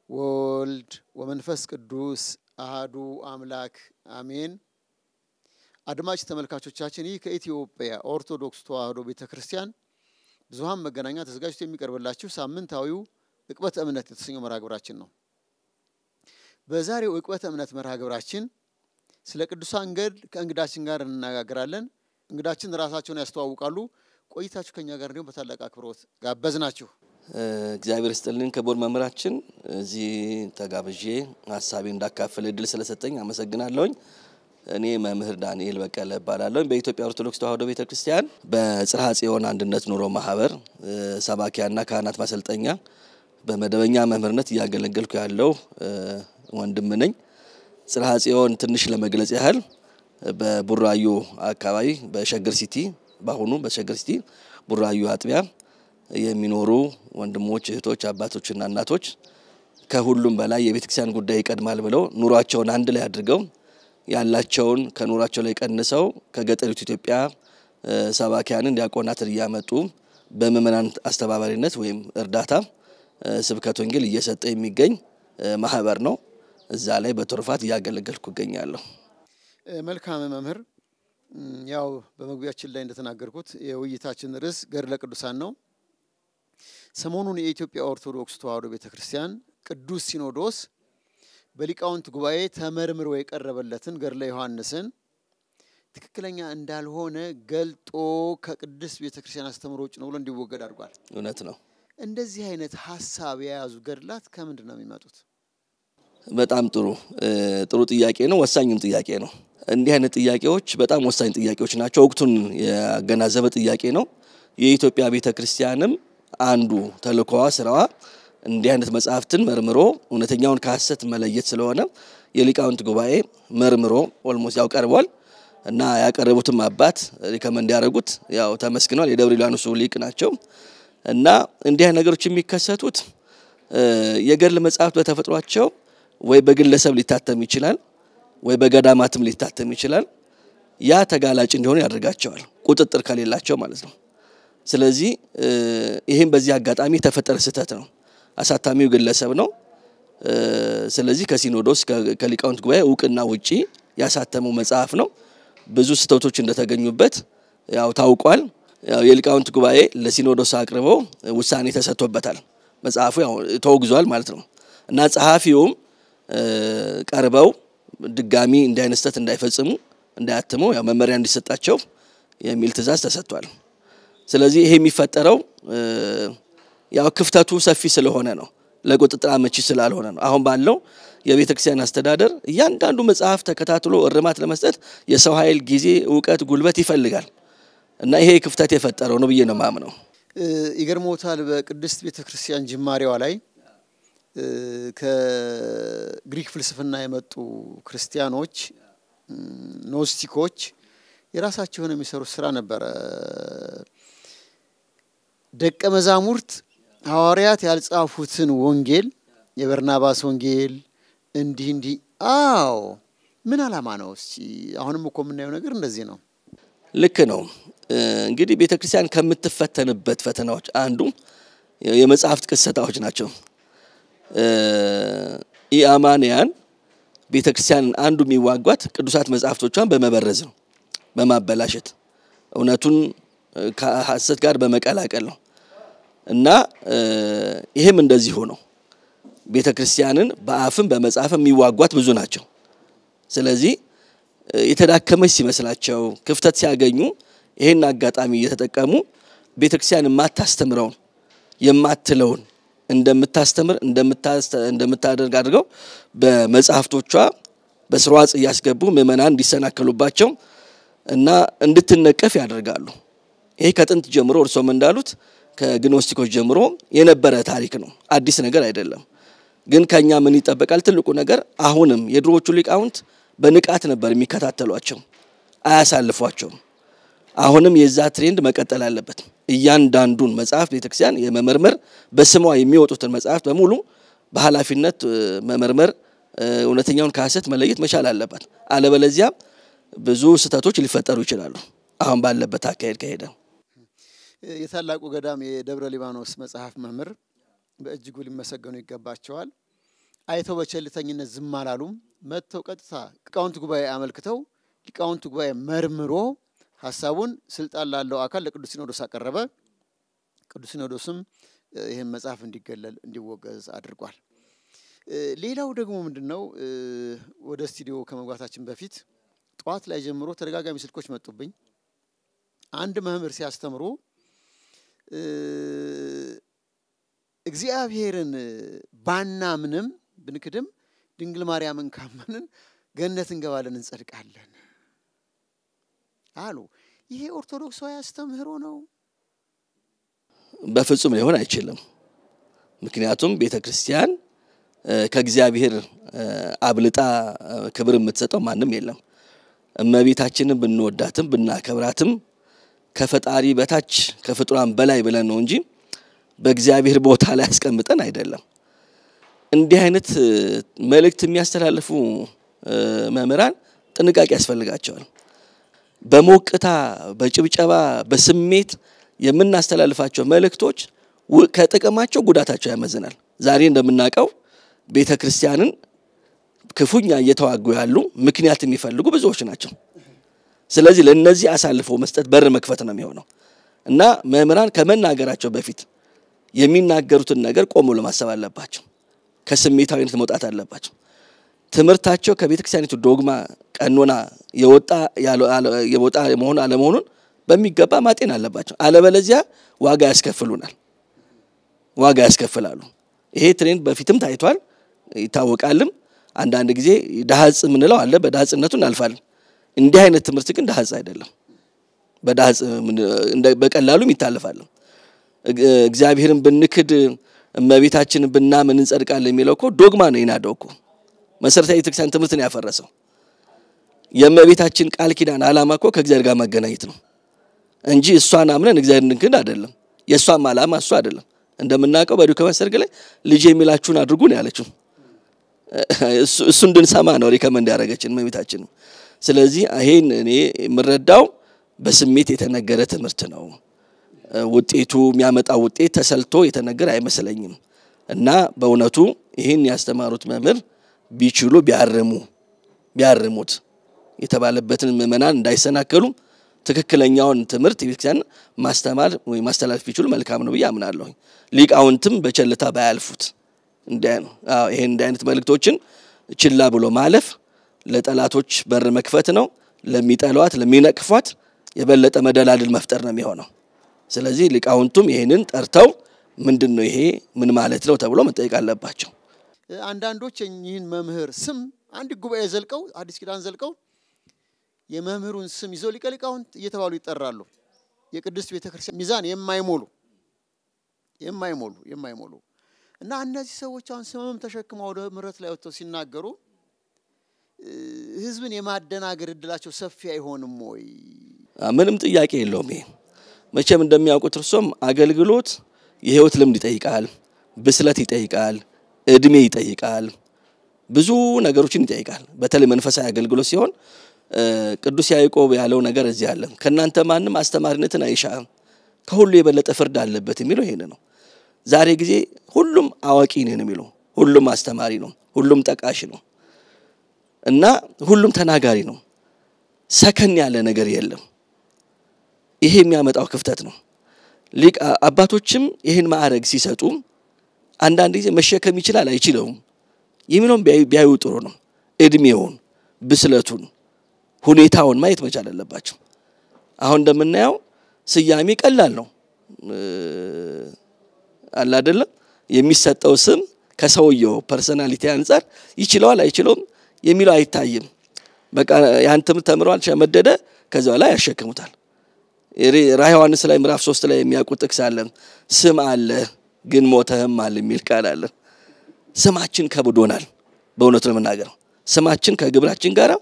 ወልድ ወመንፈስ ቅዱስ አሃዱ አምላክ አሜን። አድማጭ ተመልካቾቻችን ይህ ከኢትዮጵያ ኦርቶዶክስ ተዋሕዶ ቤተክርስቲያን ብዙሃን መገናኛ ተዘጋጅቶ የሚቀርብላችሁ ሳምንታዊው ዕቅበተ እምነት የተሰኘው መርሃ ግብራችን ነው። በዛሬው ዕቅበተ እምነት መርሃ ግብራችን ስለ ቅዱሳን ገድል ከእንግዳችን ጋር እንነጋገራለን። እንግዳችን ራሳቸውን ያስተዋውቃሉ። ቆይታችሁ ከኛ ጋር ነው በታላቅ አክብሮት ጋበዝናችሁ። እግዚአብሔር ይስጥልን ክቡር መምህራችን እዚህ ተጋብዤ ሐሳቤን እንዳካፈል እድል ስለሰጠኝ አመሰግናለሁኝ። እኔ መምህር ዳንኤል በቀለ እባላለሁ። በኢትዮጵያ ኦርቶዶክስ ተዋሕዶ ቤተክርስቲያን በጽርሐ ጽዮን አንድነት ኑሮ ማህበር ሰባኪያና ካህናት ማሰልጠኛ በመደበኛ መምህርነት እያገለገልኩ ያለው ወንድም ነኝ። ጽርሐ ጽዮን ትንሽ ለመግለጽ ያህል በቡራዩ አካባቢ በሸገር ሲቲ ባሁኑ በሸገር ሲቲ ቡራዩ አጥቢያ የሚኖሩ ወንድሞች እህቶች አባቶችና እናቶች ከሁሉም በላይ የቤተክርስቲያን ጉዳይ ይቀድማል ብለው ኑሯቸውን አንድ ላይ አድርገው ያላቸውን ከኑሯቸው ላይ ቀንሰው ከገጠሪቱ ኢትዮጵያ ሰባኪያንን ዲያቆናትን ያመጡ በመመናን አስተባባሪነት ወይም እርዳታ ስብከተ ወንጌል እየሰጠ የሚገኝ ማህበር ነው። እዛ ላይ በትሩፋት ያገለገልኩ እገኛለሁ። መልካም መምህር፣ ያው በመግቢያችን ላይ እንደተናገርኩት የውይይታችን ርዕስ ገድለ ቅዱሳን ነው። ሰሞኑን የኢትዮጵያ ኦርቶዶክስ ተዋሕዶ ቤተክርስቲያን ቅዱስ ሲኖዶስ በሊቃውንት ጉባኤ ተመርምሮ የቀረበለትን ገድለ ዮሐንስን ትክክለኛ እንዳልሆነ ገልጦ ከቅዱስ ቤተክርስቲያን አስተምሮ ውጭ ነው ብሎ እንዲወገድ አድርጓል። እውነት ነው። እንደዚህ አይነት ሐሳብ የያዙ ገድላት ከምንድነው የሚመጡት? በጣም ጥሩ ጥያቄ ነው። ወሳኝም ጥያቄ ነው። እንዲህ አይነት ጥያቄዎች በጣም ወሳኝ ጥያቄዎች ናቸው። ወቅቱን ያገናዘበ ጥያቄ ነው። የኢትዮጵያ ቤተክርስቲያንም አንዱ ተልእኮዋ ስራዋ እንዲህ አይነት መጻሕፍትን መርምሮ እውነተኛውን ከሐሰት መለየት ስለሆነ የሊቃውንት ጉባኤ መርምሮ ኦልሞስት ያው ቀርቧል እና ያቀረቡትም አባት ሪከመንድ ያደረጉት ያው ተመስግኗል። የደብረ ሊባኖስ ሊቅ ናቸው። እና እንዲህ አይነት ነገሮች የሚከሰቱት የገድል መጻሕፍት በተፈጥሯቸው ወይ በግለሰብ ሊታተም ይችላል ወይ በገዳማትም ሊታተም ይችላል። ያ ተጋላጭ እንዲሆኑ ያደርጋቸዋል ቁጥጥር ከሌላቸው ማለት ነው። ስለዚህ ይሄን በዚህ አጋጣሚ ተፈጠረ ስተት ነው። አሳታሚው ግለሰብ ነው። ስለዚህ ከሲኖዶስ ከሊቃውንት ጉባኤ ዕውቅና ውጪ ያሳተመው መጽሐፍ ነው። ብዙ ስተቶች እንደተገኙበት ያው ታውቋል። ያው የሊቃውንት ጉባኤ ለሲኖዶስ አቅርበው ውሳኔ ተሰጥቶበታል። መጽሐፉ ያው ተወግዟል ማለት ነው። እና ጸሐፊውም ቀርበው ድጋሚ እንዲህ አይነት ስተት እንዳይፈጽሙ እንዳያትሙ ያው መመሪያ እንዲሰጣቸው የሚል ትእዛዝ ተሰጥቷል። ስለዚህ ይሄ የሚፈጠረው ያው ክፍተቱ ሰፊ ስለሆነ ነው። ለቁጥጥር አመቺ ስላልሆነ ነው። አሁን ባለው የቤተክርስቲያን አስተዳደር እያንዳንዱ መጽሐፍ ተከታትሎ እርማት ለመስጠት የሰው ኃይል፣ ጊዜ፣ ዕውቀት፣ ጉልበት ይፈልጋል። እና ይሄ ክፍተት የፈጠረው ነው ብዬ ነው ማምነው። ይገርሞታል። በቅድስት ቤተክርስቲያን ጅማሬዋ ላይ ከግሪክ ፍልስፍና የመጡ ክርስቲያኖች ኖስቲኮች የራሳቸውን የሚሰሩት ስራ ነበር። ደቀ መዛሙርት ሐዋርያት ያልጻፉትን ወንጌል የበርናባስ ወንጌል እንዲህ ምን ዓላማ ነው? እስቲ አሁንም እኮ የምናየው ነገር እንደዚህ ነው። ልክ ነው። እንግዲህ ቤተክርስቲያን ከምትፈተንበት ፈተናዎች አንዱ የመጽሐፍት ቅሰታዎች ናቸው። ኢአማንያን ቤተክርስቲያን አንዱ የሚዋጓት ቅዱሳት መጽሐፍቶቿን በመበረዝ ነው፣ በማበላሸት እውነቱን ከሐሰት ጋር በመቀላቀል ነው። እና ይሄም እንደዚህ ሆኖ ቤተክርስቲያንን በአፍም በመጽሐፍም የሚዋጓት ብዙ ናቸው። ስለዚህ የተዳከመች ሲመስላቸው ክፍተት ሲያገኙ ይሄን አጋጣሚ እየተጠቀሙ ቤተክርስቲያን የማታስተምረውን የማትለውን እንደምታስተምር እንደምታደርግ አድርገው በመጽሐፍቶቿ በስርዓት ያስገቡ ምእመናን እንዲሰናከሉባቸው እና እንድትነቀፍ ያደርጋሉ። ይሄ ከጥንት ጀምሮ እርሶም እንዳሉት ከግኖስቲኮች ጀምሮ የነበረ ታሪክ ነው። አዲስ ነገር አይደለም። ግን ከኛ ምን ይጠበቃል? ትልቁ ነገር አሁንም የድሮዎቹ ሊቃውንት በንቃት ነበር የሚከታተሏቸው፣ አያሳልፏቸው። አሁንም የዛ ትሬንድ መቀጠል አለበት። እያንዳንዱን መጽሐፍ ቤተክርስቲያን የመመርመር በስሟ የሚወጡትን መጽሐፍ በሙሉ በኃላፊነት መመርመር፣ እውነተኛውን ከሐሰት መለየት መቻል አለበት። አለበለዚያ ብዙ ስተቶች ሊፈጠሩ ይችላሉ። አሁን ባለበት አካሄድ ከሄደ የታላቁ ገዳም የደብረ ሊባኖስ መጽሐፍ መምህር በእጅጉ ሊመሰገኑ ይገባቸዋል። አይተው በቸልተኝነት ዝም አላሉም መጥተው ቀጥታ ሊቃውንት ጉባኤ አመልክተው ሊቃውንት ጉባኤ መርምሮ ሐሳቡን ስልጣን ላለው አካል ለቅዱስ ሲኖዶስ አቀረበ ቅዱስ ሲኖዶስም ይሄን መጽሐፍ እንዲገለል እንዲወገዝ አድርጓል ሌላው ደግሞ ምንድነው ወደ ስቱዲዮ ከመግባታችን በፊት ጧት ላይ ጀምሮ ተደጋጋሚ ስልኮች መጡብኝ አንድ መምህር ሲያስተምሩ እግዚአብሔርን ባናምንም ብንክድም ድንግል ማርያምን ካመንን ገነት እንገባለን እንጸድቃለን አሉ ይሄ ኦርቶዶክሳዊ አስተምህሮ ነው በፍጹም ሊሆን አይችልም ምክንያቱም ቤተክርስቲያን ከእግዚአብሔር አብልጣ ክብር የምትሰጠው ማንንም የለም እመቤታችንን ብንወዳትም ብናከብራትም ከፈጣሪ በታች ከፍጡራን በላይ ብለን ነው እንጂ በእግዚአብሔር ቦታ ላይ አስቀምጠን አይደለም እንዲህ አይነት መልእክት የሚያስተላልፉ መምህራን ጥንቃቄ ያስፈልጋቸዋል በሞቅታ በጭብጨባ በስሜት የምናስተላልፋቸው መልእክቶች ከጥቅማቸው ጉዳታቸው ያመዝናል ዛሬ እንደምናቀው ቤተክርስቲያንን ክፉኛ እየተዋጉ ያሉ ምክንያት የሚፈልጉ ብዙዎች ናቸው ስለዚህ ለነዚህ አሳልፈው መስጠት በር መክፈት ነው የሚሆነው እና መምህራን ከመናገራቸው በፊት የሚናገሩትን ነገር ቆሞ ለማሰብ አለባቸው ከስሜታዊነት መውጣት አለባቸው ትምርታቸው ከቤተክርስቲያኒቱ ዶግማ ቀኖና የወጣ መሆን አለመሆኑን በሚገባ ማጤን አለባቸው አለበለዚያ ዋጋ ያስከፍላሉ ይሄ ትሬንድ በፊትም ታይቷል ይታወቃልም አንዳንድ ጊዜ ዳህጽ ምንለው አለ በዳህጽነቱ እናልፋለን እንዲህ አይነት ትምርት ግን ዳህጽ አይደለም በዳህጽ በቀላሉም ይታለፋል እግዚአብሔርን ብንክድ እመቤታችንን ብናምን እንጸድቃለን የሚለው እኮ ዶግማ ነው ይናደው እኮ መሰረታዊ ቤተክርስቲያን ትምህርትን ያፈረሰው የእመቤታችን ቃል ኪዳን ዓላማ እኮ ከእግዚአብሔር ጋር ማገናኘት ነው እንጂ እሷን አምነን እግዚአብሔርን እንክድ አይደለም የሷም ዓላማ እሷ አይደለም እንደምናቀው በዱከመ ሰርግ ላይ ልጅ የሚላችሁን አድርጉ ነው ያለችው እሱ እንድንሰማ ነው ሪከመንድ ያደረገችን እመቤታችን ስለዚህ ይሄን እኔ ምረዳው በስሜት የተነገረ ትምህርት ነው ውጤቱ የሚያመጣው ውጤት ተሰልቶ የተነገረ አይመስለኝም እና በእውነቱ ይሄን ያስተማሩት መምህር ቢችሉ ቢያርሙት የተባለበትን ምዕመናን እንዳይሰናከሉ ትክክለኛውን ትምህርት ቤተክርስቲያን ማስተማር ወይ ማስተላለፍ ቢችሉ መልካም ነው ያምናለሁ ሊቃውንትም በቸልታ ባያልፉት ይሄን አይነት መልእክቶችን ችላ ብሎ ማለፍ ለጠላቶች በር መክፈት ነው ለሚጠሏት ለሚነቅፏት የበለጠ መደላድል መፍጠር ነው የሚሆነው ስለዚህ ሊቃውንቱም ይሄንን ጠርተው ምንድነው ይሄ ምን ማለት ነው ተብሎ መጠየቅ አለባቸው አንዳንዶች እኚህን መምህር ስም አንድ ጉባኤ ዘልቀው አዲስ ኪዳን ዘልቀው የመምህሩን ስም ይዘው ሊቃውንት እየተባሉ ይጠራሉ የቅድስት ቤተክርስቲያን ሚዛን የማይሞሉ እና እነዚህ ሰዎች አሁን ስምም ተሸክመው ወደ ምረት ላይ ወጥተው ሲናገሩ ህዝብን የማደናገር እድላቸው ሰፊ አይሆንም ወይ ምንም ጥያቄ የለውም ይሄ መቼም እንደሚያውቁት እርሶም አገልግሎት የህይወት ልምድ ይጠይቃል ብስለት ይጠይቃል እድሜ ይጠይቃል ብዙ ነገሮችን ይጠይቃል በተለይ መንፈሳዊ አገልግሎት ሲሆን ቅዱስ ያዕቆብ ያለው ነገር እዚህ አለ ከናንተ ማንንም አስተማሪነትን አይሻም ከሁሉ የበለጠ ፍርድ አለበት የሚለው ይሄን ነው ዛሬ ጊዜ ሁሉም አዋቂ ነው የሚለው ሁሉም አስተማሪ ነው ሁሉም ጠቃሽ ነው እና ሁሉም ተናጋሪ ነው ሰከን ያለ ነገር የለም ይሄ የሚያመጣው ክፍተት ነው ሊቅ አባቶችም ይሄን ማዕረግ ሲሰጡ አንዳንድ ጊዜ መሸከም ይችላል አይችልም የሚለውን ቢያዩ ጥሩ ነው እድሜውን ብስለቱን ሁኔታውን ማየት መቻል አለባቸው አሁን እንደምናየው ስያሜ ቀላል ነው አለ አይደለ የሚሰጠው ስም ከሰውየው ፐርሰናሊቲ አንፃር ይችላል አይችልም የሚለው አይታይም በቃ ያንተም ተምሯል ሸመደደ ከዛው ላይ ያሸክሙታል ራዕየ ዮሐንስ ላይ ምዕራፍ 3 ላይ የሚያውቁት ጥቅስ አለ ስም አለ ግን ሞተህም አለ የሚል ቃል አለ ስማችን ከብዶናል በእውነቱ ለመናገር ስማችን ከግብራችን ጋር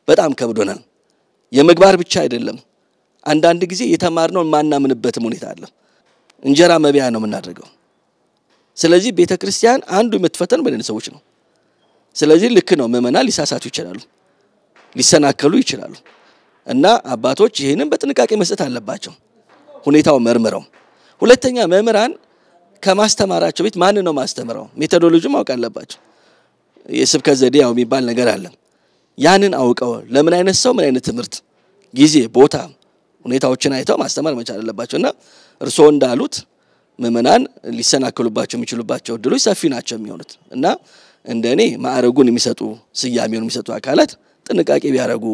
በጣም ከብዶናል የመግባር ብቻ አይደለም አንዳንድ ጊዜ የተማርነው ማናምንበትም ሁኔታ አለ እንጀራ መብያ ነው የምናደርገው ስለዚህ ቤተክርስቲያን አንዱ የምትፈተን በእነዚህ ሰዎች ነው ስለዚህ ልክ ነው ምዕመናን ሊሳሳቱ ይችላሉ ሊሰናከሉ ይችላሉ እና አባቶች ይሄንን በጥንቃቄ መስጠት አለባቸው ሁኔታው መርምረው ሁለተኛ መምህራን ከማስተማራቸው ቤት ማን ነው ማስተምረው ሜቶዶሎጂ ማወቅ አለባቸው የስብከት ዘዴ ያው የሚባል ነገር አለ ያንን አውቀው ለምን አይነት ሰው ምን አይነት ትምህርት ጊዜ ቦታ ሁኔታዎችን አይተው ማስተማር መቻል አለባቸውና እርሶ እንዳሉት ምዕመናን ሊሰናከሉባቸው የሚችሉባቸው እድሎች ሰፊ ናቸው የሚሆኑት እና እንደኔ ማዕረጉን የሚሰጡ ስያሜውን የሚሰጡ አካላት ጥንቃቄ ቢያረጉ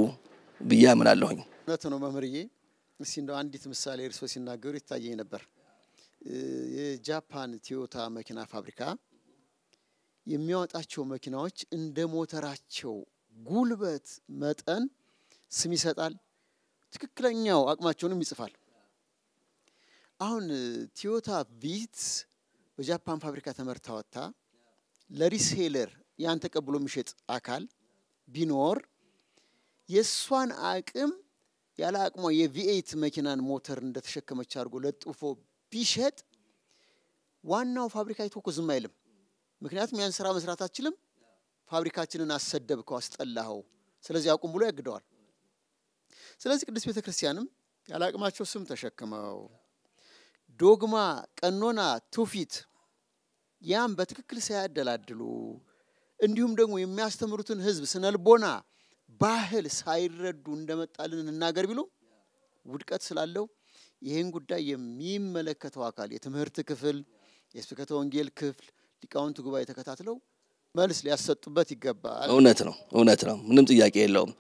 ብያ ምናለሁኝ እውነት ነው መምህርዬ እስኪ እንደው አንዲት ምሳሌ እርሶ ሲናገሩ ይታየኝ ነበር የጃፓን ቶዮታ መኪና ፋብሪካ የሚያወጣቸው መኪናዎች እንደ ሞተራቸው ጉልበት መጠን ስም ይሰጣል ትክክለኛው አቅማቸውንም ይጽፋል አሁን ቶዮታ ቪትስ በጃፓን ፋብሪካ ተመርታ ወጣ ለሪሴለር ያን ተቀብሎ የሚሸጥ አካል ቢኖር የሷን አቅም ያለ አቅሟ የቪ8 መኪናን ሞተር እንደተሸከመች አድርጎ ለጥፎ ቢሸጥ ዋናው ፋብሪካ ይተኮ ዝም አይልም ምክንያቱም ያን ስራ መስራት አትችልም ፋብሪካችንን አሰደብከው አስጠላኸው ስለዚህ አቁም ብሎ ያግደዋል ስለዚህ ቅዱስ ቤተክርስቲያንም ያለ አቅማቸው ስም ተሸክመው ዶግማ ቀኖና ቱፊት ያም በትክክል ሳያደላድሉ እንዲሁም ደግሞ የሚያስተምሩትን ህዝብ ስነልቦና ባህል ሳይረዱ እንደመጣልን እናገር ቢሉ ውድቀት ስላለው ይሄን ጉዳይ የሚመለከተው አካል የትምህርት ክፍል የስብከተ ወንጌል ክፍል ሊቃውንት ጉባኤ ተከታትለው መልስ ሊያሰጡበት ይገባል እውነት ነው ምንም ጥያቄ የለውም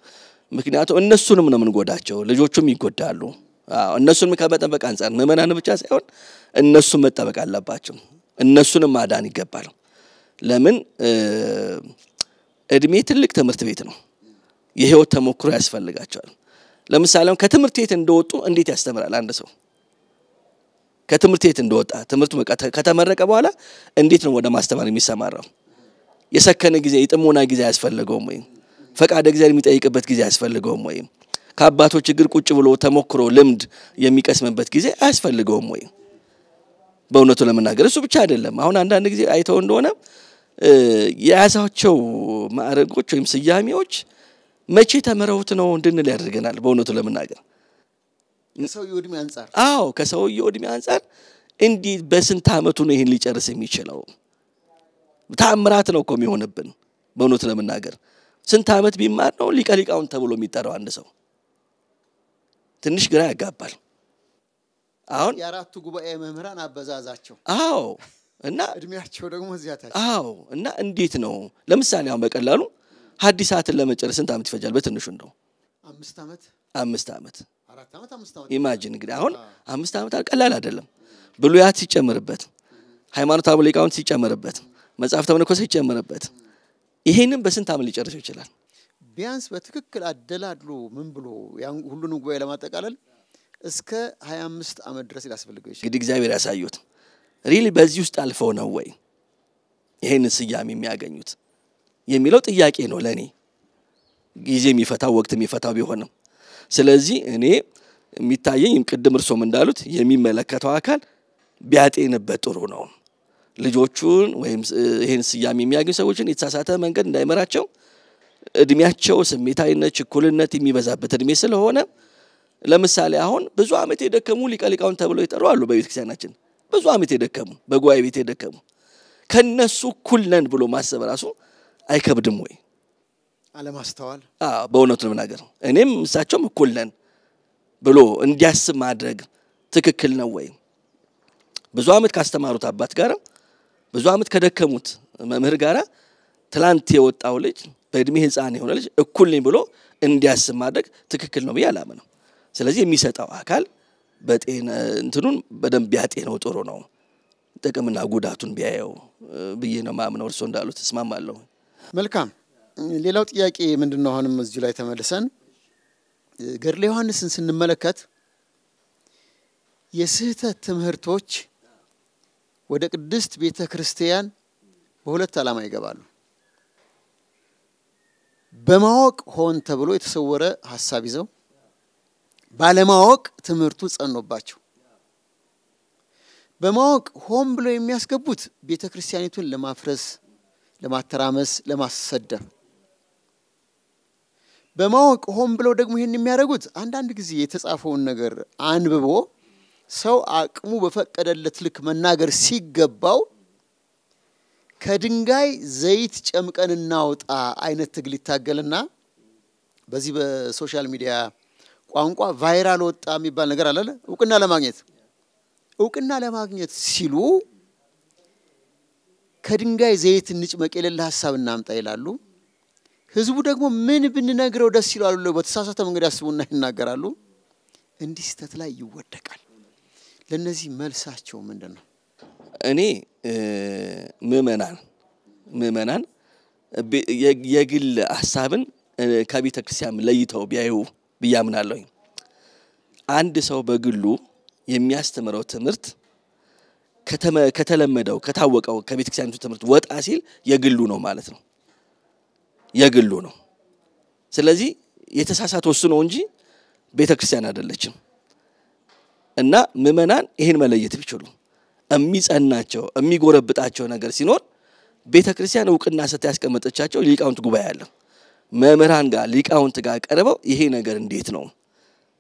ምክንያቱም እነሱንም ነው ምንጎዳቸው ልጆቹም ይጎዳሉ እነሱንም ከመጠበቅ አንፃር ምዕመናን ብቻ ሳይሆን እነሱም መጠበቅ አለባቸው እነሱንም ማዳን ይገባል ለምን እድሜ ትልቅ ትምህርት ቤት ነው የህይወት ተሞክሮ ያስፈልጋቸዋል ለምሳሌ ከትምህርት ቤት እንደወጡ እንዴት ያስተምራል አንድ ሰው ከትምህርት ቤት እንደወጣ ትምህርቱ ከተመረቀ በኋላ እንዴት ነው ወደ ማስተማር የሚሰማራው የሰከነ ጊዜ የጥሞና ጊዜ ያስፈልገውም ወይ ፈቃደ እግዚአብሔር የሚጠይቅበት ጊዜ ያስፈልገውም ወይ ከአባቶች እግር ቁጭ ብሎ ተሞክሮ ልምድ የሚቀስምበት ጊዜ ያስፈልገውም ወይ በእውነቱ ለመናገር እሱ ብቻ አይደለም አሁን አንዳንድ ጊዜ አይተው እንደሆነ የያዛቸው ማዕረጎች ወይም ስያሜዎች መቼ ተመረውት ነው እንድንል ያደርገናል በእውነቱ ለመናገር ከሰውየው እድሜ አንፃር ከሰውየው እድሜ አንፃር እንዴ በስንት አመቱ ነው ይሄን ሊጨርስ የሚችለው ታምራት ነው እኮ የሚሆንብን በእውነቱ ለመናገር ስንት አመት ቢማር ነው ሊቃሊቃውን ተብሎ የሚጠራው አንድ ሰው ትንሽ ግራ ያጋባል አሁን የአራቱ ጉባኤ መምህራን አበዛዛቸው እና እድሜያቸው ደግሞ እዚያታች እና እንዴት ነው ለምሳሌ አሁን በቀላሉ ሐዲሳትን ለመጨረስ ስንት አመት ይፈጃል በትንሹ እንደው 5 አመት 5 አመት 4 አመት 5 አመት ኢማጂን እንግዲህ አሁን 5 አመት ቀላል አይደለም ብሉያት ሲጨመርበት ሃይማኖታዊ ሊቃውንት ሲጨመርበት መጽሐፍ ተመነኮስ ሲጨመርበት ይሄንን በስንት አመት ሊጨርስ ይችላል ቢያንስ በትክክል አደላድሎ ምን ብሎ ያን ሁሉንም ጉባኤ ለማጠቃለል እስከ 25 አመት ድረስ ያስፈልገው ይችላል እንግዲህ እግዚአብሔር ያሳዩት ሪሊ በዚህ ውስጥ አልፈው ነው ወይ ይሄን ስያሜ የሚያገኙት የሚለው ጥያቄ ነው ለኔ ጊዜ የሚፈታው ወቅት የሚፈታው ቢሆንም ስለዚህ እኔ የሚታየኝ ቅድም እርሶም እንዳሉት የሚመለከተው አካል ቢያጤንበት ጥሩ ነው ልጆቹን ወይም ይሄን ስያሜ የሚያገኙ ሰዎችን የተሳሳተ መንገድ እንዳይመራቸው እድሜያቸው ስሜታዊነት ችኩልነት የሚበዛበት እድሜ ስለሆነ ለምሳሌ አሁን ብዙ አመት የደከሙ ሊቃሊቃውን ተብለው ይጠራሉ አሉ በቤተክርስቲያናችን ብዙ አመት የደከሙ በጓይ ቤት የደከሙ ከነሱ እኩል ነን ብሎ ማሰብ ራሱ አይከብድም ወይ አለማስተዋል በእውነቱ ለምናገር እኔም እሳቸውም እኩል ነን ብሎ እንዲያስብ ማድረግ ትክክል ነው ወይ ብዙ አመት ካስተማሩት አባት ጋር ብዙ አመት ከደከሙት መምህር ጋር ትላንት የወጣው ልጅ በእድሜ ህፃን የሆነ ልጅ እኩል ነኝ ብሎ እንዲያስብ ማድረግ ትክክል ነው ብያላምነው ስለዚህ የሚሰጣው አካል በጤና እንትኑን በደንብ ያጤነው ጥሩ ነው ጥቅምና ጉዳቱን ቢያየው ብዬ ነው ማምነው እርሶ እንዳሉት እስማማለሁ መልካም ሌላው ጥያቄ ምንድነው አሁንም እዚህ ላይ ተመልሰን ገድለ ዮሐንስን ስንመለከት የስህተት ትምህርቶች ወደ ቅድስት ቤተክርስቲያን በሁለት ዓላማ ይገባሉ በማወቅ ሆን ተብሎ የተሰወረ ሐሳብ ይዘው ባለማወቅ ትምህርቱ ጸኖባቸው በማወቅ ሆን ብሎ የሚያስገቡት ቤተክርስቲያኒቱን ለማፍረስ ለማተራመስ ለማሰደብ በማወቅ ሆን ብሎ ደግሞ ይሄን የሚያደርጉት አንዳንድ ጊዜ የተጻፈውን ነገር አንብቦ ሰው አቅሙ በፈቀደለት ልክ መናገር ሲገባው ከድንጋይ ዘይት ጨምቀን እናውጣ አይነት ትግል ይታገልና በዚህ በሶሻል ሚዲያ ቋንቋ ቫይራል ወጣ የሚባል ነገር አለ እውቅና ለማግኘት ሲሉ ከድንጋይ ዘይት እንጭመቅ የሌለ ሐሳብ እናምጣ ይላሉ ህዝቡ ደግሞ ምን ብንነግረው ደስ ይላሉ በተሳሳተ መንገድ ያስቡና ይናገራሉ እንዲህ ስተት ላይ ይወደቃል ለነዚህ መልሳቸው ምንድነው እኔ ምእመናን የግል ሐሳብን ከቤተ ክርስቲያን ለይተው ቢያዩ ቢያምናለሁ አንድ ሰው በግሉ የሚያስተምረው ትምህርት ከተለመደው ከታወቀው ከቤተ ክርስቲያኑ ትምህርት ወጣ ሲል የግሉ ነው ማለት ነው የግሉ ነው ስለዚህ የተሳሳተ ወስኖ እንጂ ቤተ ክርስቲያን አይደለችም እና ምእመናን ይሄን መለየት ቢችሉ የሚጸናቸው የሚጎረብጣቸው ነገር ሲኖር ቤተ ክርስቲያን ዕውቅና ሰጥታ ያስቀመጠቻቸው ሊቃውንት ጉባኤ አለ መምህራን ጋር ሊቃውንት ጋር ቀርበው ይሄ ነገር እንዴት ነው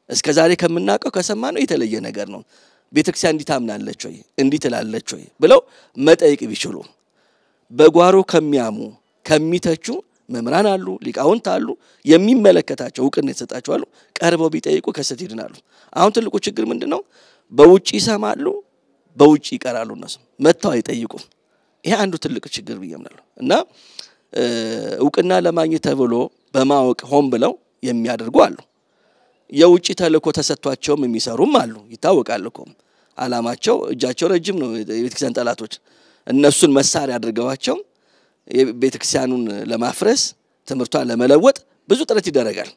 እስከዛሬ ከመናቀው ከሰማነው የተለየ ነገር ነው ቤተ ክርስቲያን እንዲታምናለች ወይ እንዲትላለች ወይ ብለው መጠይቅ ቢችሉ በጓሮ ከሚያሙ ከሚተቹ መምህራን አሉ ሊቃውንት አሉ የሚመለከታቸው ዕውቅና የተሰጣቸው አሉ ቀርበው ቢጠይቁ ከሰት ይድናሉ አሁን ትልቁ ችግር ምንድነው በውጪ ይሰማሉ በውጪ ይቀራሉ እነሱ መተው አይጠይቁም ይሄ አንዱ ትልቁ ችግር ብየምናለሁ እና ዕውቅና ለማግኘት ተብሎ በማወቅ ሆን ብለው የሚያደርጉ አሉ የውጪ ተልእኮ ተሰጥቷቸውም የሚሰሩም አሉ ይታወቃል እኮ አላማቸው እጃቸው ረጅም ነው የቤተክርስቲያን ጠላቶች እነሱን መሳሪያ አድርገዋቸው የቤተክርስቲያኑን ለማፍረስ ትምህርቷን ለመለወጥ ብዙ ጥረት ይደረጋል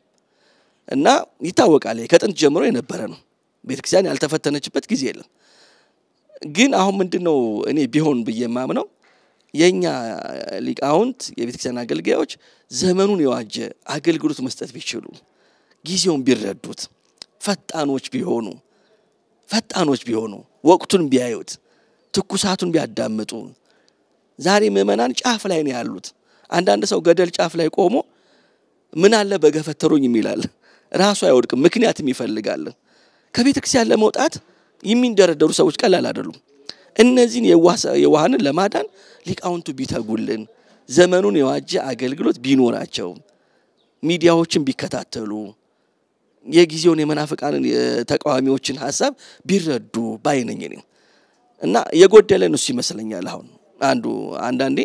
እና ይታወቃል ከጥንት ጀምሮ የነበረ ነው ቤተክርስቲያን ያልተፈተነችበት ጊዜ የለም ግን አሁን ምንድነው እኔ ቢሆን በየማምነው የኛ ሊቃውንት የቤተክርስቲያን አገልጋዮች ዘመኑን የዋጀ አገልግሎት መስጠት ቢችሉ ጊዜውን ቢረዱት ፈጣኖች ቢሆኑ ወቅቱን ቢያዩት ትኩሳቱን ቢያዳምጡ ዛሬ ምእመናን ጫፍ ላይ ነው ያሉት አንዳንድ ሰው ገደል ጫፍ ላይ ቆሞ ምን አለ በገፈተሩኝ ይላል ራሱ አይወድቅም ምክንያትም ይፈልጋል ከቤተክርስቲያን ለመውጣት የሚንደረደሩ ሰዎች ቀላል አይደሉም እነዚህን የዋሃንን ለማዳን ሊቃውንቱ ቢተጉልን ዘመኑን የዋጀ አገልግሎት ቢኖራቸው ሚዲያዎችን ቢከታተሉ የጊዜውን የመናፍቃንን ተቃዋሚዎችን ሐሳብ ቢረዱ ባይነኝ ነው እና የጎደለን እሱ ይመስለኛል አሁን አንዳንዴ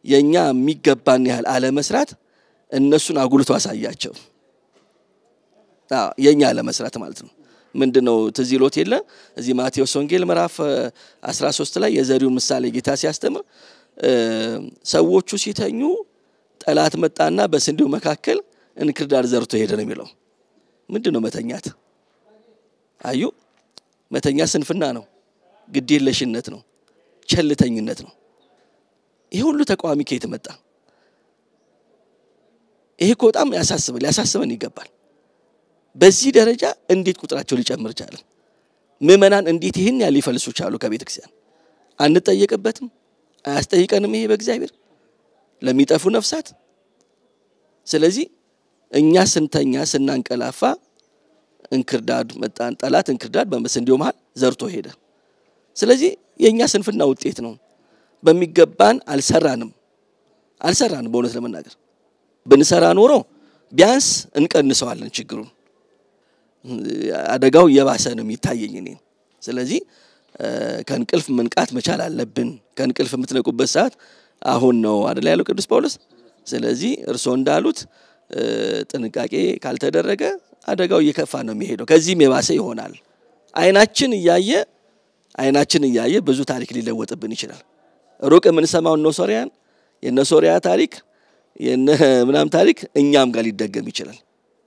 የኛ የሚገባን ያህል አለ መስራት እነሱን አጉልቶ አሳያቸው የኛ አለ መስራት ማለት ነው ምንድነው ተዚሎት የለ እዚህ ማቴዎስ ወንጌል ምዕራፍ 13 ላይ የዘሪው ምሳሌ ጌታ ሲያስተምር ሰዎቹ ሲተኙ ጠላት መጣና በስንዴው መካከል እንክርዳድ ዘርቶ ሄደ ነው የሚለው ምንድነው መተኛት አዩ መተኛ ስንፍና ነው ግዴለሽነት ነው ቸልተኝነት ነው ይሄ ሁሉ ተቃዋሚ ከየት መጣ ይሄ በጣም ያሳስበን ይገባል በዚህ ደረጃ እንዴት ቁጥራቸው ሊጨምር ቻለ ምእመናን እንዴት ይሄን ያህል ሊፈልሱ ቻሉ ከቤተክርስቲያን አንጠየቅበትም አያስጠይቀንም ይሄ በእግዚአብሔር ለሚጠፉ ነፍሳት ስለዚህ እኛ ስንተኛ ስናንቀላፋ እንክርዳድ መጣን ጠላት እንክርዳድ በመስንዴው መሃል ዘርቶ ሄደ ስለዚህ የኛ ስንፍና ውጤት ነው በሚገባን አልሰራንም በእውነት ለመናገር ብንሰራ ኖሮ ቢያንስ እንቀንሰዋለን ችግሩን አደጋው የባሰ ነው የሚታየኝ እኔ ስለዚህ ከንቅልፍ መንቃት መቻል አለብን ከንቅልፍ የምትነቁበት ሰዓት አሁን ነው አይደል ያለው ቅዱስ ጳውሎስ ስለዚህ እርሶ እንዳሉት ጥንቃቄ ካልተደረገ አደጋው እየከፋ ነው የሚሄደው ከዚህም የባሰ ይሆናል አይናችን እያየ ብዙ ታሪክ ሊለወጥብን ይችላል ሩቅ የምንሰማው ነው ሶሪያን የነሶሪያ ታሪክ ምናም ታሪክ እኛም ጋር ሊደገም ይችላል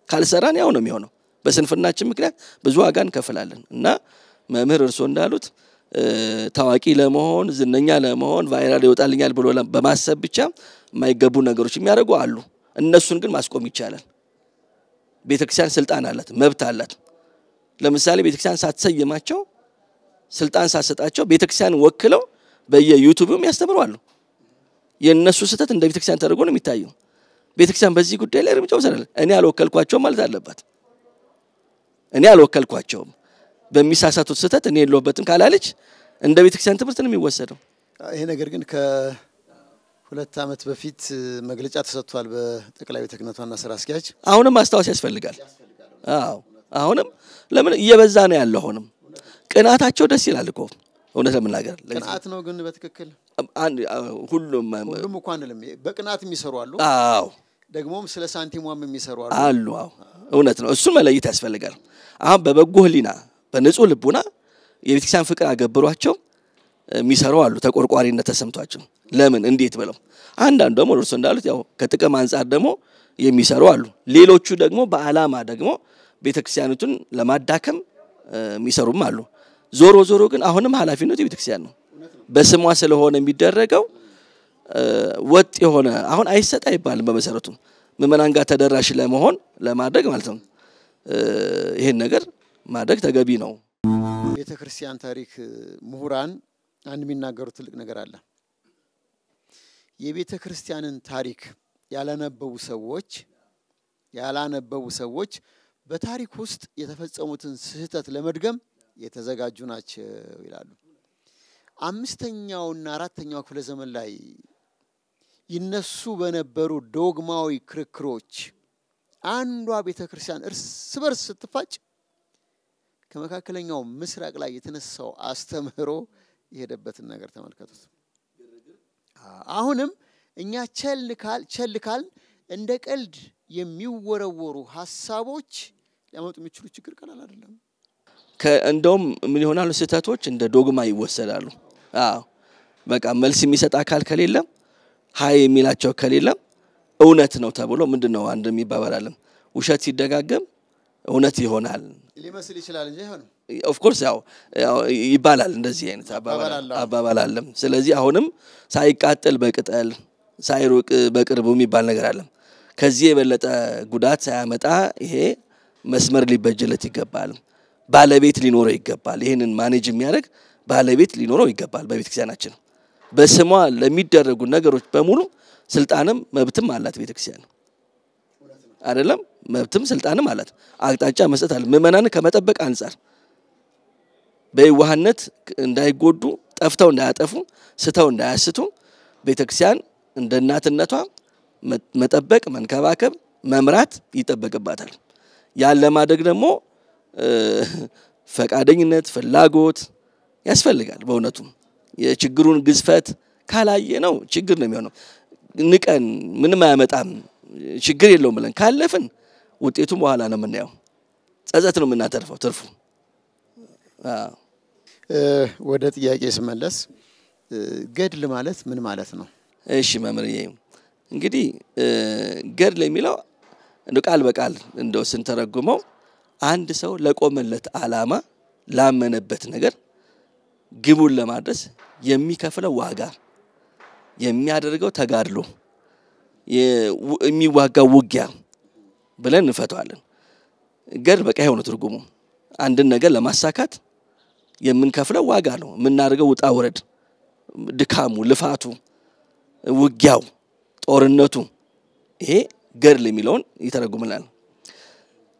ካልሰራን ያው ነው የሚሆነው በስንፍናችን ምክንያት ብዙ ዋጋን ከፍላለን እና መምህር እርሶ እንዳሉት ታዋቂ ለመሆን ዝነኛ ለመሆን ቫይራል ይወጣልኛል ብሎ በማሰብ ብቻ የማይገቡ ነገሮች የሚያደርጉ አሉ እነሱን ግን ማስቆም ይቻላል ቤተክርስቲያን ስልጣን አላት መብት አላት ለምሳሌ ቤተክርስቲያን ሳትሰየማቸው ስልጣን ሳትሰጣቸው ቤተክርስቲያን ወክለው በየዩቲዩብም ያስተምራሉ የነሱ ስተት እንደ ቤተክርስቲያን ተደርጎ ነው የሚታየው ቤተክርስቲያን በዚህ ጉዳይ ላይ እርምጃ ወሰደለ እኔ አልወከልኳቸው ማለት አለባት እኔ አልወከልኳቸው በሚሳሳቱት ስተት እኔ የለውበትም ካላለች እንደ ቤተክርስቲያን ትምህርት ነው የሚወሰደው ይሄ ነገር ግን 2 ዓመት በፊት መግለጫ ተሰጥቷል በጠቅላይ ቤተ ክህነቷና ስራ አስኪያጅ አሁንም ማስታወስ ያስፈልጋል አዎ አሁንም ለምን እየበዛ ነው ያለው አሁንም ቅናታቸው ደስ ይላል እኮ እውነት ለምናገር ቅናት ነው ግን በትክክል ሁሉም እንኳን በቅናት የሚሰሩ አሉ አዎ ደግሞም ስለ ሳንቲሟም የሚሰሩ አሉ አዎ እውነት ነው እሱ መለየት ያስፈልጋል አሁን በበጎ ህሊና በንጹህ ልቡና የቤተክርስቲያን ፍቅር አገብሯቸው የሚሰሩ አሉ ተቆርቋሪነት ተሰምቷቸው ለምን እንዴት ብለው አንዳንዱ ደግሞ እርሱ እንዳሉት ያው ከጥቅም አንፃር ደግሞ የሚሰሩ አሉ ሌሎቹ ደግሞ በአላማ ደግሞ ቤተክርስቲያኑን ለማዳከም የሚሰሩም አሉ ዞሮ ዞሮ ግን አሁንም ኃላፊነቱ የቤተክርስቲያን ነው በስሟ ስለሆነ የሚደረገው ወጥ የሆነ አሁን አይሰጥ አይባልም በመሰረቱ ምእመናን ጋር ተደራሽ ለመሆን ለማድረግ ማለት ነው ይሄን ነገር ማድረግ ተገቢ ነው ቤተክርስቲያን ታሪክ ምሁራን አንድ የሚናገሩት ትልቅ ነገር አለ የቤተክርስቲያንን ታሪክ ያላነበቡ ሰዎች በታሪክ ውስጥ የተፈጸሙትን ስህተት ለመድገም የተዘጋጁ ናቸው ይላሉ 5ኛውና 4ኛው ክፍለ ዘመን ላይ ይነሱ በነበሩ ዶግማዊ ክርክሮች አንዷ ቤተክርስቲያን እርስ በርስ ስትፋጭ ከመካከለኛው ምስራቅ ላይ የተነሳው አስተምህሮ የሄደበትን ነገር ተመልከቱት አሁንም እኛ ቸልካል እንደ ቀልድ የሚወረወሩ ሐሳቦች ሊያመጡ የሚችሉ ችግር ቀላል አይደለም እንደውም ምን ይሆናሉ ስህተቶች እንደ ዶግማ ይወሰዳሉ አዎ በቃ መልስ የሚሰጥ አካል ከሌለ ሃይ የሚላቸው ከሌለ እውነት ነው ተብሎ ምንድነው አንድ የሚባባላለም ውሸት ሲደጋገም እውነት ይሆናል ሊመስል ይችላል እንጂ አይሆንም ኦፍ ኮርስ ያው ይባላል እንደዚህ አይነት አባባላለም ስለዚህ አሁንም ሳይቃጠል በቅጠል ሳይሩቅ በቅርቡ የሚባል ነገር አለ ከዚህ የበለጠ ጉዳት ሳያመጣ ይሄ መስመር ሊበጀለት ይገባል ባለቤት ሊኖረው ይገባል ይሄንን ማኔጅ የሚያደርግ ባለቤት ሊኖረው ይገባል በቤተክርስቲያናችን በስሟ ለሚደረጉ ነገሮች በሙሉ ስልጣንም መብትም አላት ቤተክርስቲያን አይደለም መብትም ስልጣንም አላት አቅጣጫ መስጠት አለ ምእመናን ከመጠበቅ አንፃር በይዋህነት እንዳይጎዱ ጠፍተው እንዳያጠፉ ስተው እንዳያስቱ ቤተክርስቲያን እንደ እናትነቷ መጠበቅ መንከባከብ መምራት ይጠበቅባታል ያን ለማድረግ ደግሞ ፈቃደኝነት ፍላጎት ያስፈልጋል በእውነቱ የችግሩን ግዝፈት ካላየ ነው ችግር ነው የሚሆነው ንቀን ምንም አያመጣም ችግር የለውም ብለን ካለፍን ውጤቱም በኋላ ነው የምናየው ጸጸት ነው የምናተርፈው ትርፉ ወደ ጥያቄ ስመለስ ገድል ማለት ምን ማለት ነው እሺ መምህርዬ እንግዲህ ገድል የሚለው እንደ ቃል በቃል እንደው ስንተረጉመው አንድ ሰው ለቆመለት ዓላማ ላመነበት ነገር ግቡን ለማድረስ የሚከፍለው ዋጋ የሚያደርገው ተጋድሎ የሚዋጋው ውጊያ ብለን እንፈተዋለን ገድል በቃ ይሄው ነው ትርጉሙ አንድን ነገር ለማሳካት የምንከፍለው ዋጋ ነው የምናደርገው ውጣ ወረድ ድካሙ ልፋቱ ውጊያው ጦርነቱ ይሄ ገድል የሚለውን ይተረጉምልናል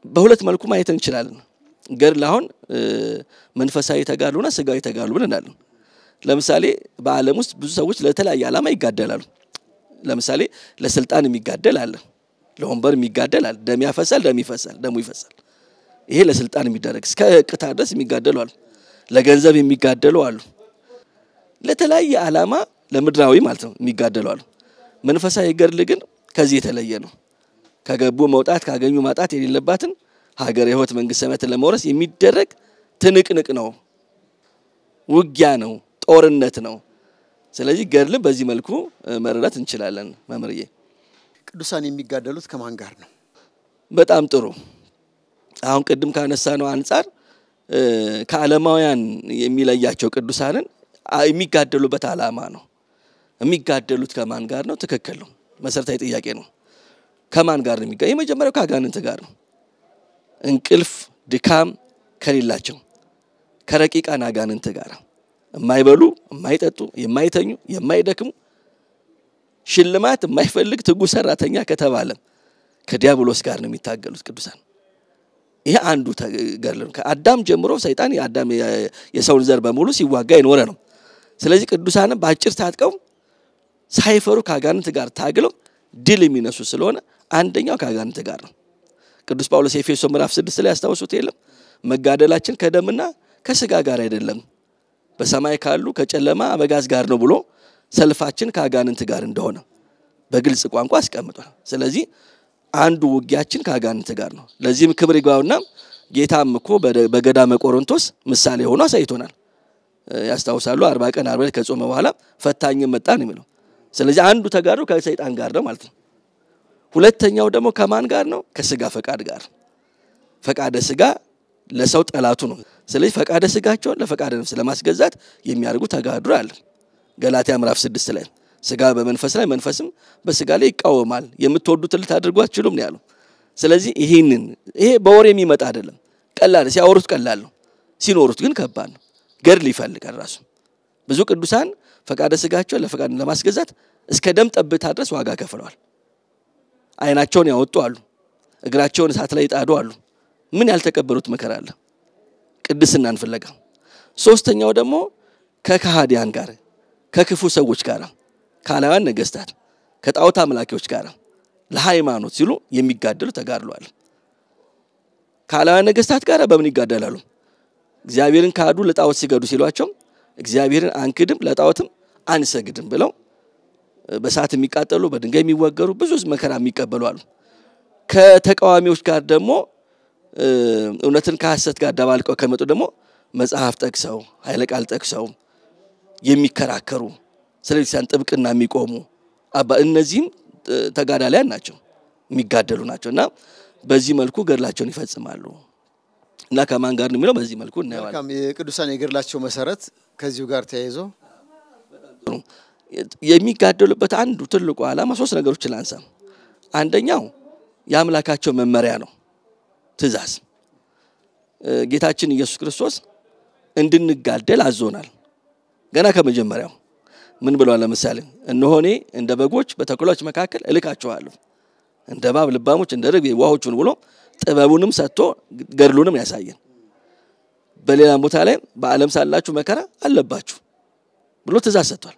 በሁለት መልኩ ማየት እንችላለን ገድል አሁን መንፈሳዊ ተጋድሎና ስጋዊ ተጋድሎ ብለናል ለምሳሌ በዓለም ውስጥ ብዙ ሰዎች ለተለያየ ዓላማ ይጋደላሉ ለምሳሌ ለስልጣን የሚጋደል አለ ለወንበር የሚጋደል አለ ደም ያፈሳል ደሙ ይፈሳል ይሄ ለስልጣን የሚደረግ እስከ ቅታ ድረስ የሚጋደሉ አሉ ለገንዘብ የሚጋደሉ አሉ ለተለያየ ዓላማ ለምድራዊ ማለት ነው የሚጋደሉ አሉ መንፈሳዊ ገድል ግን ከዚህ የተለየ ነው ከገቡ መውጣት ካገኙ ማጣት የሌለባትን ሀገር የህይወት መንግስት ሰማያትን ለመውረስ የሚደረግ ትንቅንቅ ነው ውጊያ ነው ጦርነት ነው ስለዚህ ገድል በዚህ መልኩ መረዳት እንችላለን መምህርዬ ቅዱሳን የሚጋደሉት ከማን ጋር ነው በጣም ጥሩ አሁን ቅድም ካነሳነው አንፃር ከዓለማውያን የሚለያቸው ቅዱሳንን የሚጋደሉበት ዓላማ ነው የሚጋደሉት ከማን ጋር ነው ትክክል ነው መሰረታዊ ጥያቄ ነው ከማን ጋር ነው የሚጋደሉት የመጀመሪያው ከአጋንንት ጋር ነው እንቅልፍ ድካም ከሌላቸው ከረቂቃን አጋንንት ጋር የማይበሉ የማይጠጡ የማይተኙ የማይደክሙ ሽልማት የማይፈልግ ትጉ ሰራተኛ ከተባለ ከዲያብሎስ ጋር ነው የሚታገሉት ቅዱሳን ይሄ አንዱ ገድል ነው ከአዳም ጀምሮ ሰይጣን የአዳም የሰውን ዘር በሙሉ ሲዋጋ የኖረ ነው ስለዚህ ቅዱሳን በአጭር ታጥቀው ሳይፈሩ ከአጋንንት ጋር ታግለው ድል የሚነሱ ስለሆነ አንደኛው ከአጋንንት ጋር ነው። ቅዱስ ጳውሎስ ኤፌሶን ምዕራፍ 6 ላይ ያስታውሱት የለም መጋደላችን ከደምና ከስጋ ጋር አይደለም በሰማይ ካሉ ከጨለማ አበጋዝ ጋር ነው ብሎ ሰልፋችን ከአጋንንት ጋር እንደሆነ በግልጽ ቋንቋ አስቀምጧል። ስለዚህ አንዱ ውጊያችን ከአጋንንት ጋር ነው። ለዚህም ክብር ይግባውና ጌታም እኮ በገዳመ ቆሮንቶስ ምሳሌ ሆኖ አሳይቶናል። ያስታውሳሉ 40 ቀን 40 ከጾመ በኋላ ፈታኝ መጣ ነው የሚለው። ስለዚህ አንዱ ተጋድሎ ከሰይጣን ጋር ነው ማለት ነው። ሁለተኛው ደግሞ ከማን ጋር ነው? ከስጋ ፈቃድ ጋር። ፈቃደ ስጋ ለሰው ጠላቱ ነው። ስለዚህ ፈቃደ ስጋቸውን ለፈቃደ ነፍስ ለማስገዛት የሚያርጉ ተጋድሎ አለ። ገላትያ ምዕራፍ 6 ላይ ስጋ በመንፈስ ላይ መንፈስም በስጋ ላይ ይቃወማል የምትወዱትን ልታደርጉ አትችሉም ነው ያለው። ስለዚህ ይሄ በወሬ የሚመጣ አይደለም። ቀላል ሲያወሩት ቀላል ነው፣ ሲኖሩት ግን ከባድ ነው። ገድል ይፈልጋል ራሱ። ብዙ ቅዱሳን ፈቃደ ስጋቸውን ለፈቃደ ለማስገዛት እስከ ደም ጠብታ ድረስ ዋጋ ከፍለዋል። አይናቸውን ያወጡ አሉ፣ እግራቸውን እሳት ላይ ጣዱ አሉ። ምን ያልተቀበሉት መከራ አለ። ቅድስናን ፍለጋ። ሶስተኛው ደግሞ ከካህዲያን ጋር ከክፉ ሰዎች ጋር ካላዋን ነገስታት ከጣዖት አምላኪዎች ጋር ለሃይማኖት ሲሉ የሚጋደሉ ተጋድሏል። ካላዋን ነገስታት ጋር በምን ይጋደላሉ? እግዚአብሔርን ካዱ ለጣዖት ሲገዱ ሲሏቸው እግዚአብሔርን አንክድም ለጣዖትም አንሰግድም ብለው በሳት የሚቃጠሉ በድንጋይ የሚወገሩ ብዙ መከራ የሚቀበሉ አሉ። ከተቃዋሚዎች ጋር ደግሞ እውነትን ከሐሰት ጋር ደባልቀው ከመጡ ደግሞ መጽሐፍ ጠቅሰው ኃይለ ቃል ጠቅሰው የሚከራከሩ ስለዚህ ጥብቅና የሚቆሙ እነዚህም ተጋዳላያን ናቸው፣ የሚጋደሉ ናቸውና በዚህ መልኩ ገድላቸውን ይፈጽማሉ። እና ከማን ጋር ነው የሚለው በዚህ መልኩ እናያለን። የቅዱሳን የገድላቸው መሰረት ከዚሁ ጋር ተያይዞ የሚጋደሉበት አንዱ ትልቁ ዓላማ ሶስት ነገሮችን ላንሳ። አንደኛው የአምላካቸው መመሪያ ነው፣ ትእዛዝ። ጌታችን ኢየሱስ ክርስቶስ እንድንጋደል አዞናል። ገና ከመጀመሪያው ምን ብሏል? ለምሳሌ እነሆ እኔ እንደ በጎች በተኩላዎች መካከል እልካቸዋለሁ፣ እንደ እባብ ልባሞች እንደ ርግብ የዋሆቹን ብሎ ጥበቡንም ሰጥቶ ገድሉንም ያሳየን። በሌላ ቦታ ላይ በዓለም ሳላችሁ መከራ አለባችሁ ብሎ ትእዛዝ ሰጥቷል።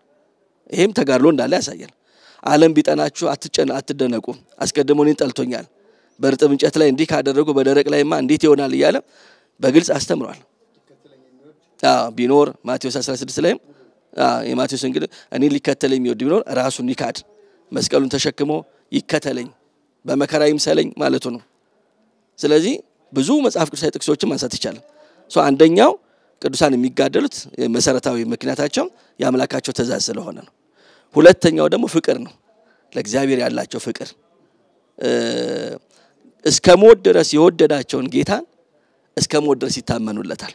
ይሄም ተጋድሎ እንዳለ ያሳየን። ዓለም ቢጠናችሁ አትደነቁ፣ አስቀድሞ እኔን ጠልቶኛል፣ በርጥብ እንጨት ላይ እንዲህ ካደረጉ በደረቅ ላይማ እንዴት ይሆናል እያለ በግልጽ አስተምሯል። ቢኖር ማቴዎስ 16 ላይ የማቴዎስ እንግዲህ እኔን ሊከተለኝ የሚወድ ቢኖር ራሱን ይካድ መስቀሉን ተሸክሞ ይከተለኝ በመከራ ይምሰለኝ ማለቱ ነው። ስለዚህ ብዙ መጽሐፍ ቅዱሳዊ ጥቅሶችን ማንሳት ይቻላል። አንደኛው ቅዱሳን የሚጋደሉት መሰረታዊ ምክንያታቸው የአምላካቸው ትእዛዝ ስለሆነ ነው። ሁለተኛው ደግሞ ፍቅር ነው፣ ለእግዚአብሔር ያላቸው ፍቅር። እስከ ሞት ድረስ የወደዳቸውን ጌታን እስከ ሞት ድረስ ይታመኑለታል።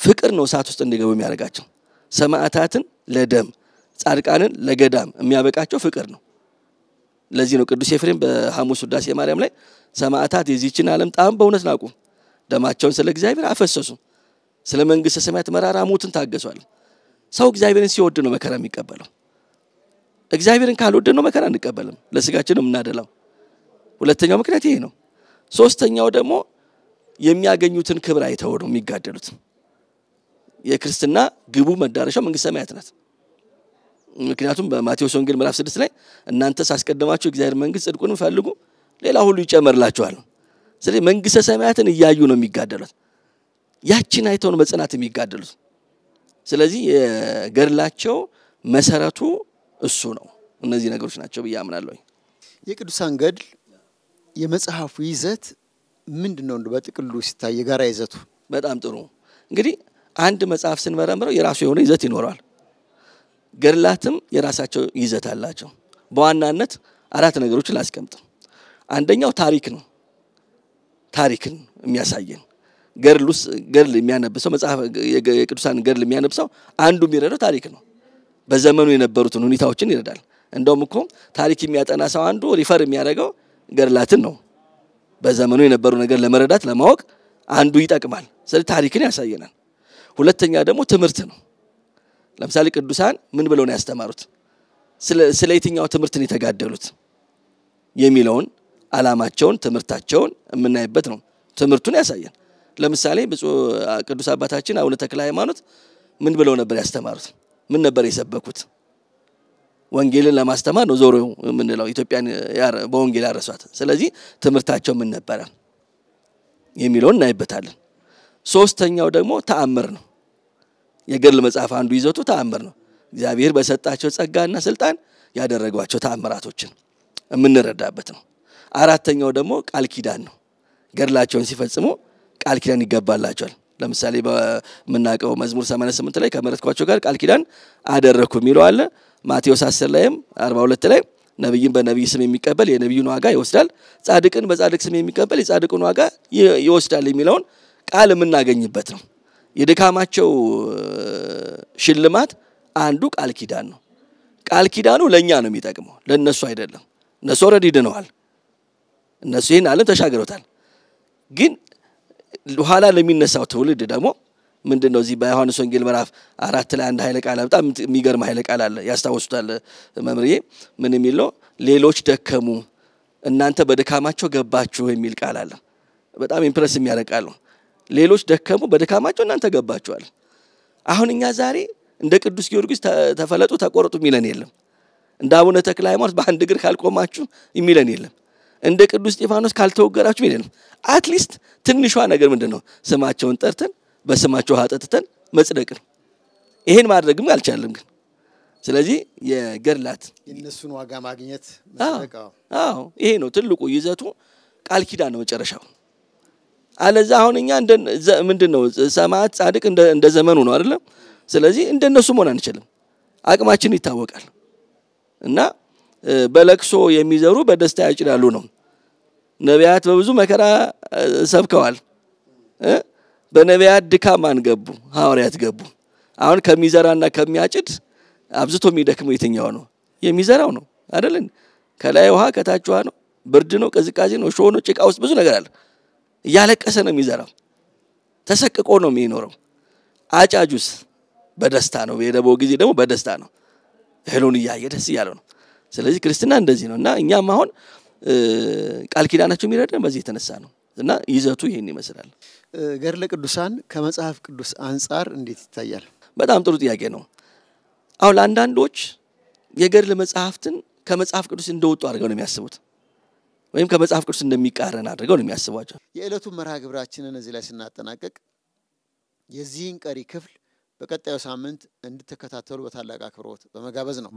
ፍቅር ነው እሳት ውስጥ እንዲገቡ የሚያደርጋቸው። ሰማዕታትን ለደም ጻድቃንን ለገዳም የሚያበቃቸው ፍቅር ነው። ለዚህ ነው ቅዱስ ኤፍሬም በሐሙስ ውዳሴ ማርያም ላይ ሰማዕታት የዚህችን ዓለም ጣም በእውነት ናቁ፣ ደማቸውን ስለ እግዚአብሔር አፈሰሱ፣ ስለ መንግስተ ሰማያት መራራ ሞትን ታገሷል። ሰው እግዚአብሔርን ሲወድ ነው መከራ የሚቀበለው። እግዚአብሔርን ካልወደ ነው መከራ አንቀበልም፣ ለስጋችን ነው የምናደላው። ሁለተኛው ምክንያት ይሄ ነው። ሶስተኛው ደግሞ የሚያገኙትን ክብር አይተው ነው የሚጋደሉት። የክርስትና ግቡ መዳረሻው መንግስተ ሰማያት ናት። ምክንያቱም በማቴዎስ ወንጌል ምዕራፍ 6 ላይ እናንተስ አስቀድማችሁ እግዚአብሔር መንግስት ጽድቁን ፈልጉ ሌላ ሁሉ ይጨመርላችኋል። ስለዚህ መንግስተ ሰማያትን እያዩ ነው የሚጋደሉት። ያቺን አይተው ነው በጽናት የሚጋደሉት። ስለዚህ የገድላቸው መሰረቱ እሱ ነው። እነዚህ ነገሮች ናቸው ብዬ አምናለሁ። የቅዱሳን ገድል የመጽሐፉ ይዘት ምንድነው? በጥቅሉ ሲታይ የጋራ ይዘቱ በጣም ጥሩ። እንግዲህ አንድ መጽሐፍ ስንመረምረው የራሱ የሆነ ይዘት ይኖራል። ገድላትም የራሳቸው ይዘት አላቸው። በዋናነት አራት ነገሮችን ላስቀምጥ። አንደኛው ታሪክ ነው። ታሪክን የሚያሳየን ገድል የሚያነብሰው መጽሐፍ የቅዱሳን ገድል የሚያነብሰው አንዱ የሚረዳው ታሪክ ነው። በዘመኑ የነበሩትን ሁኔታዎችን ይረዳል። እንደውም እኮ ታሪክ የሚያጠና ሰው አንዱ ሪፈር የሚያደርገው ገድላትን ነው። በዘመኑ የነበሩ ነገር ለመረዳት ለማወቅ አንዱ ይጠቅማል። ስለዚህ ታሪክን ያሳየናል። ሁለተኛ ደግሞ ትምህርት ነው። ለምሳሌ ቅዱሳን ምን ብለው ነው ያስተማሩት? ስለ የትኛው ትምህርትን የተጋደሉት የሚለውን ዓላማቸውን ትምህርታቸውን የምናይበት ነው። ትምህርቱን ያሳያል። ለምሳሌ ብፁዕ ቅዱስ አባታችን አቡነ ተክለ ሃይማኖት ምን ብለው ነበር ያስተማሩት? ምን ነበር የሰበኩት? ወንጌልን ለማስተማር ነው ዞሮ የምንለው ኢትዮጵያን በወንጌል ያረሷት። ስለዚህ ትምህርታቸው ምን ነበረ የሚለውን እናይበታለን። ሶስተኛው ደግሞ ተአምር ነው። የገድል መጽሐፍ አንዱ ይዘቱ ተአምር ነው። እግዚአብሔር በሰጣቸው ጸጋና ስልጣን ያደረጓቸው ተአምራቶችን የምንረዳበት ነው። አራተኛው ደግሞ ቃል ኪዳን ነው። ገድላቸውን ሲፈጽሙ ቃል ኪዳን ይገባላቸዋል። ለምሳሌ በመናቀው መዝሙር 88 ላይ ከመረጥኳቸው ጋር ቃል ኪዳን አደረኩ የሚለው አለ። ማቴዎስ 10 ላይም 42 ላይ ነብይን በነብይ ስም የሚቀበል የነብዩን ዋጋ ይወስዳል፣ ጻድቅን በጻድቅ ስም የሚቀበል የጻድቁን ዋጋ ይወስዳል የሚለውን ቃል የምናገኝበት ነው። የድካማቸው ሽልማት አንዱ ቃል ኪዳን ነው። ቃል ኪዳኑ ለኛ ነው የሚጠቅመው፣ ለነሱ አይደለም። እነሱ ኦሬዲ ድነዋል። እነሱ ይሄን ዓለም ተሻግረውታል። ግን ኋላ ለሚነሳው ትውልድ ደግሞ ምንድነው እዚህ በዮሐንስ ወንጌል ምዕራፍ 4 ላይ አንድ ኃይለ ቃል በጣም የሚገርም ኃይለ ቃል አለ። ያስታውሱታል መምሪዬ ምን የሚለው ሌሎች ደከሙ እናንተ በድካማቸው ገባችሁ የሚል ቃል አለ። በጣም ኢምፕረስ የሚያረቃል ነው። ሌሎች ደከሙ በድካማቸው እናንተ ገባችኋል። አሁን እኛ ዛሬ እንደ ቅዱስ ጊዮርጊስ ተፈለጡ ተቆረጡ የሚለን የለም። እንደ አቡነ ተክለ ሃይማኖት በአንድ እግር ካልቆማችሁ የሚለን የለም። እንደ ቅዱስ እስጢፋኖስ ካልተወገራችሁ የሚለን አትሊስት ትንሿ ነገር ምንድነው ስማቸውን ጠርተን በስማቸው ኃጢአተን መጽደቅ ነው። ይሄን ማድረግም አልቻለም ግን ስለዚህ የገድላት የነሱን ዋጋ ማግኘት መጽደቅ ይሄ ነው ትልቁ ይዘቱ ቃል ኪዳን ነው መጨረሻው። አለዛ አሁን እኛ ምንድነው ሰማዕት ጻድቅ እንደ ዘመኑ ነው አይደል? ስለዚህ እንደነሱ መሆን አንችልም። አቅማችን ይታወቃል። እና በለቅሶ የሚዘሩ በደስታ ያጭዳሉ ነው። ነቢያት በብዙ መከራ ሰብከዋል። በነቢያት ድካም አንገቡ ሐዋርያት ገቡ። አሁን ከሚዘራና ከሚያጭድ አብዝቶ የሚደክመው የትኛው ነው? የሚዘራው ነው አይደል? ከላይ ውሃ ከታች ውሃ ነው። ብርድ ነው፣ ቅዝቃዜ ነው፣ ሾህ ነው፣ ጭቃ ውስጥ ብዙ ነገር አለ። እያለቀሰ ነው የሚዘራው። ተሰቅቆ ነው የሚኖረው። አጫጁስ በደስታ ነው። የደቦ ጊዜ ደግሞ በደስታ ነው። እህሉን እያየ ደስ እያለው ነው። ስለዚህ ክርስትና እንደዚህ ነውና እኛም አሁን ቃል ኪዳናቸው የሚረዳን በዚህ የተነሳ ነው። እና ይዘቱ ይሄን ይመስላል። ገድለ ቅዱሳን ከመጽሐፍ ቅዱስ አንፃር እንዴት ይታያል? በጣም ጥሩ ጥያቄ ነው። አሁን አንዳንዶች የገድል መጽሐፍትን ከመጽሐፍ ቅዱስ እንደወጡ አድርገው ነው የሚያስቡት፣ ወይም ከመጽሐፍ ቅዱስ እንደሚቃረን አድርገው ነው የሚያስቧቸው። የዕለቱ መርሃ ግብራችንን እዚህ ላይ ስናጠናቀቅ የዚህን ቀሪ ክፍል በቀጣዩ ሳምንት እንድትከታተሉ በታላቅ አክብሮት በመጋበዝ ነው።